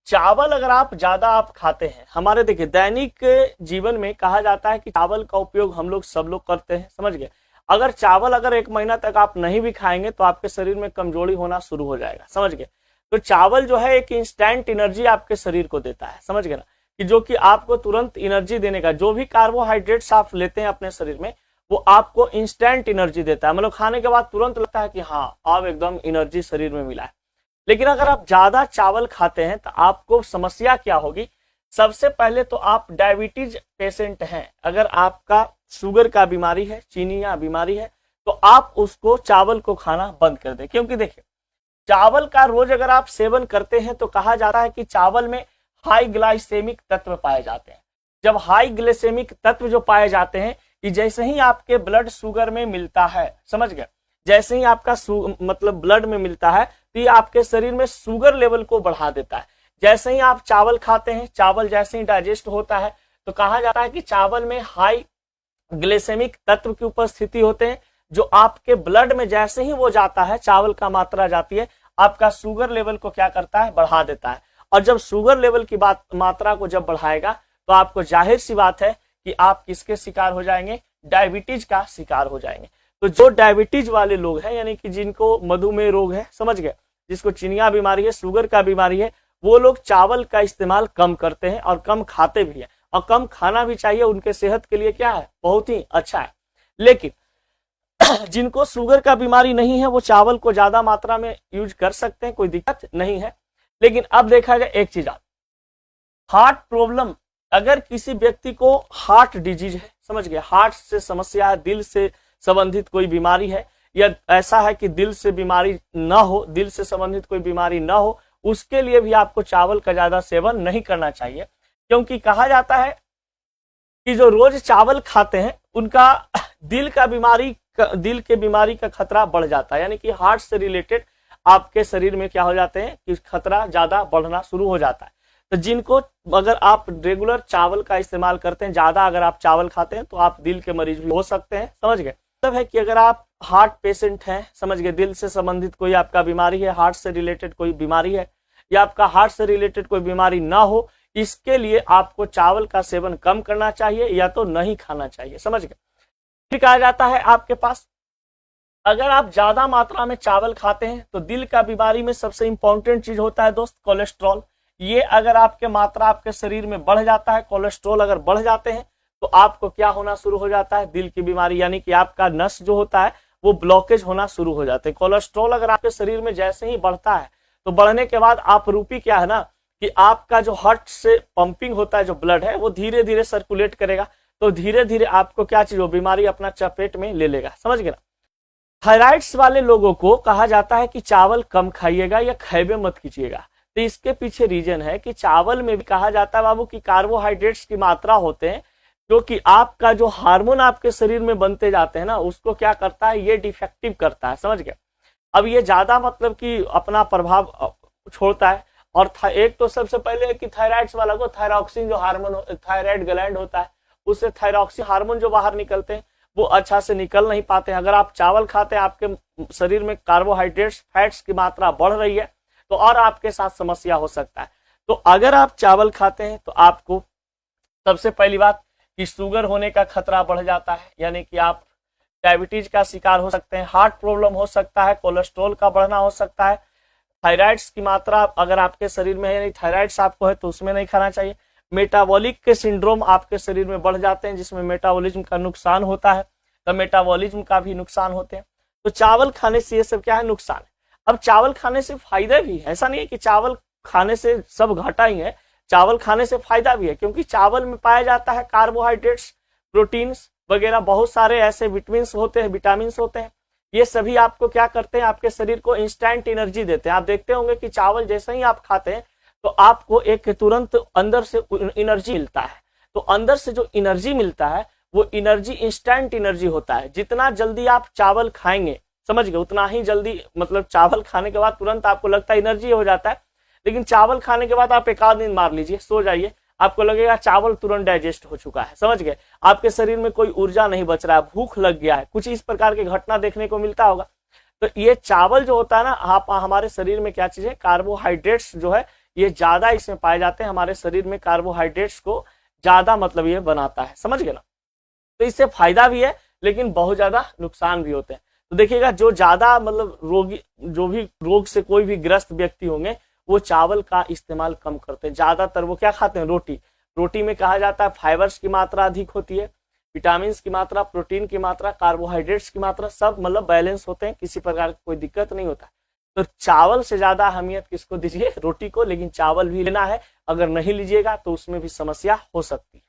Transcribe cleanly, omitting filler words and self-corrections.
चावल अगर आप ज्यादा आप खाते हैं, हमारे देखिए दैनिक जीवन में कहा जाता है कि चावल का उपयोग हम लोग सब लोग करते हैं, समझ गए। अगर चावल अगर 1 महीना तक आप नहीं भी खाएंगे तो आपके शरीर में कमजोरी होना शुरू हो जाएगा, समझ गए। तो चावल जो है एक इंस्टेंट एनर्जी आपके शरीर को देता है, समझ गए ना, कि जो कि आपको तुरंत एनर्जी देने का, जो भी कार्बोहाइड्रेट्स आप लेते हैं अपने शरीर में वो आपको इंस्टेंट एनर्जी देता है, मतलब खाने के बाद तुरंत लगता है कि हाँ अब एकदम एनर्जी शरीर में मिला है। लेकिन अगर आप ज्यादा चावल खाते हैं तो आपको समस्या क्या होगी। सबसे पहले तो आप डायबिटीज पेशेंट हैं, अगर आपका शुगर का बीमारी है, चीनी या बीमारी है, तो आप उसको चावल को खाना बंद कर दें। क्योंकि देखिए चावल का रोज अगर आप सेवन करते हैं तो कहा जाता है कि चावल में हाई ग्लाइसेमिक तत्व पाए जाते हैं। जब हाई ग्लाइसेमिक तत्व जो पाए जाते हैं कि जैसे ही आपके ब्लड शुगर में मिलता है, समझ गए, जैसे ही आपका मतलब ब्लड में मिलता है तो ये आपके शरीर में शुगर लेवल को बढ़ा देता है। जैसे ही आप चावल खाते हैं, चावल जैसे ही डाइजेस्ट होता है तो कहा जाता है कि चावल में हाई ग्लाइसेमिक तत्व की उपस्थिति होते हैं, जो आपके ब्लड में जैसे ही वो जाता है, चावल का मात्रा जाती है, आपका शुगर लेवल को क्या करता है, बढ़ा देता है। और जब शुगर लेवल की मात्रा को जब बढ़ाएगा तो आपको जाहिर सी बात है कि आप किसके शिकार हो जाएंगे, डायबिटीज का शिकार हो जाएंगे। तो जो डायबिटीज वाले लोग हैं, यानी कि जिनको मधुमेह रोग है, समझ गए, जिसको चिनिया बीमारी है, शुगर का बीमारी है, वो लोग चावल का इस्तेमाल कम करते हैं और कम खाते भी हैं, और कम खाना भी चाहिए, उनके सेहत के लिए क्या है, बहुत ही अच्छा है। लेकिन जिनको शुगर का बीमारी नहीं है वो चावल को ज्यादा मात्रा में यूज कर सकते हैं, कोई दिक्कत नहीं है। लेकिन अब देखा जाए एक चीज, हार्ट प्रॉब्लम, अगर किसी व्यक्ति को हार्ट डिजीज है, समझ गए, हार्ट से समस्या है, दिल से संबंधित कोई बीमारी है, या ऐसा है कि दिल से बीमारी ना हो, दिल से संबंधित कोई बीमारी ना हो, उसके लिए भी आपको चावल का ज्यादा सेवन नहीं करना चाहिए। क्योंकि कहा जाता है कि जो रोज चावल खाते हैं उनका दिल के बीमारी का खतरा बढ़ जाता है, यानी कि हार्ट से रिलेटेड आपके शरीर में क्या हो जाते हैं कि खतरा ज्यादा बढ़ना शुरू हो जाता है। तो जिनको, अगर आप रेगुलर चावल का इस्तेमाल करते हैं, ज्यादा अगर आप चावल खाते हैं तो आप दिल के मरीज भी हो सकते हैं, समझ गए। मतलब है कि अगर आप हार्ट पेशेंट हैं, समझ गए, दिल से संबंधित कोई आपका बीमारी है, हार्ट से रिलेटेड कोई बीमारी है, या आपका हार्ट से रिलेटेड कोई बीमारी ना हो, इसके लिए आपको चावल का सेवन कम करना चाहिए या तो नहीं खाना चाहिए, समझ गए। फिर कहा जाता है आपके पास, अगर आप ज्यादा मात्रा में चावल खाते हैं तो दिल का बीमारी में सबसे इंपॉर्टेंट चीज होता है दोस्त, कोलेस्ट्रॉल। ये अगर आपके मात्रा आपके शरीर में बढ़ जाता है, कोलेस्ट्रॉल अगर बढ़ जाते हैं तो आपको क्या होना शुरू हो जाता है, दिल की बीमारी, यानी कि आपका नस जो होता है वो ब्लॉकेज होना शुरू हो जाते हैं। कोलेस्ट्रॉल अगर आपके शरीर में जैसे ही बढ़ता है तो बढ़ने के बाद आप रूपी क्या है ना, कि आपका जो हार्ट से पंपिंग होता है, जो ब्लड है वो धीरे धीरे सर्कुलेट करेगा, तो धीरे धीरे आपको क्या चीज, वो बीमारी अपना चपेट में ले लेगा, समझ गए ना। थायराइड्स वाले लोगों को कहा जाता है कि चावल कम खाइएगा या खैबे मत कीजिएगा। तो इसके पीछे रीजन है कि चावल में भी कहा जाता है बाबू की कार्बोहाइड्रेट्स की मात्रा होते हैं, जो कि आपका जो हार्मोन आपके शरीर में बनते जाते हैं ना, उसको क्या करता है, ये डिफेक्टिव करता है, समझ गए। अब ये ज्यादा मतलब कि अपना प्रभाव छोड़ता है। और एक तो सबसे पहले कि थायराइड्स वाला को थायरॉक्सिन जो हार्मोन, थायराइड ग्लैंड होता है, उससे थायरॉक्सिन हार्मोन जो बाहर निकलते हैं वो अच्छा से निकल नहीं पाते हैं। अगर आप चावल खाते हैं, आपके शरीर में कार्बोहाइड्रेट्स, फैट्स की मात्रा बढ़ रही है तो और आपके साथ समस्या हो सकता है। तो अगर आप चावल खाते हैं तो आपको सबसे पहली बात कि शुगर होने का खतरा बढ़ जाता है, यानी कि आप डायबिटीज का शिकार हो सकते हैं, हार्ट प्रॉब्लम हो सकता है, कोलेस्ट्रॉल का बढ़ना हो सकता है, थायराइड्स की मात्रा अगर आपके शरीर में है, यानी थायराइड्स आपको है तो उसमें नहीं खाना चाहिए। मेटाबॉलिक के सिंड्रोम आपके शरीर में बढ़ जाते हैं, जिसमें मेटाबॉलिज्म का नुकसान होता है, तो मेटाबॉलिज्म का भी नुकसान होते हैं। तो चावल खाने से ये सब क्या है, नुकसान है। अब चावल खाने से फायदा भी है, ऐसा नहीं है कि चावल खाने से सब घाटा ही है, चावल खाने से फायदा भी है, क्योंकि चावल में पाया जाता है कार्बोहाइड्रेट्स, प्रोटीन्स वगैरह, बहुत सारे ऐसे विटामिन होते हैं, विटामिन्स होते हैं। ये सभी आपको क्या करते हैं, आपके शरीर को इंस्टेंट एनर्जी देते हैं। आप देखते होंगे कि चावल जैसे ही आप खाते हैं तो आपको एक तुरंत अंदर से एनर्जी मिलता है। तो अंदर से जो एनर्जी मिलता है वो एनर्जी इंस्टेंट एनर्जी होता है। जितना जल्दी आप चावल खाएंगे, समझ गए, उतना ही जल्दी, मतलब चावल खाने के बाद तुरंत आपको लगता है एनर्जी हो जाता है, लेकिन चावल खाने के बाद आप एक आध नींद मार लीजिए, सो जाइए, आपको लगेगा चावल तुरंत डाइजेस्ट हो चुका है, समझ गए, आपके शरीर में कोई ऊर्जा नहीं बच रहा है, भूख लग गया है, कुछ इस प्रकार की घटना देखने को मिलता होगा। तो ये चावल जो होता है ना, आप हमारे शरीर में क्या चीज है, कार्बोहाइड्रेट्स जो है ये ज्यादा इसमें पाए जाते हैं, हमारे शरीर में कार्बोहाइड्रेट्स को ज्यादा मतलब ये बनाता है, समझ गए ना। तो इससे फायदा भी है लेकिन बहुत ज्यादा नुकसान भी होते हैं। तो देखिएगा जो ज्यादा मतलब रोगी, जो भी रोग से कोई भी ग्रस्त व्यक्ति होंगे वो चावल का इस्तेमाल कम करते हैं। ज्यादातर वो क्या खाते हैं, रोटी। रोटी में कहा जाता है फाइबर्स की मात्रा अधिक होती है, विटामिन की मात्रा, प्रोटीन की मात्रा, कार्बोहाइड्रेट्स की मात्रा, सब मतलब बैलेंस होते हैं, किसी प्रकार की कोई दिक्कत नहीं होता। तो चावल से ज्यादा अहमियत किसको दीजिए, रोटी को। लेकिन चावल भी लेना है, अगर नहीं लीजिएगा तो उसमें भी समस्या हो सकती है।